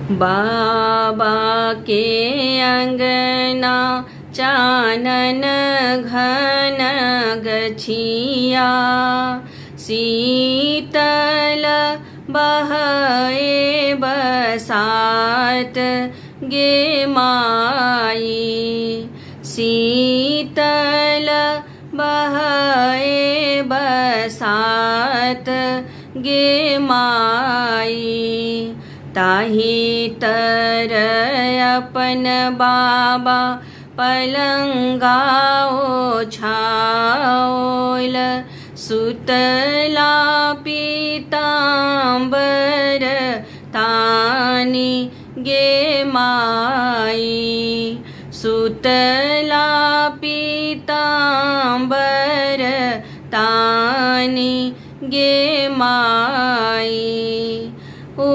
बाबा के अंगना चानन घन गछिया, शीतल बहे बसात गे माई, शीतल बहे बसात गे माई। ताही तर अपन बाबा पलंगा ओछाओल, सुतला पीतांबर तानी गे माई, सुतला पीतांबर तानी गे माई।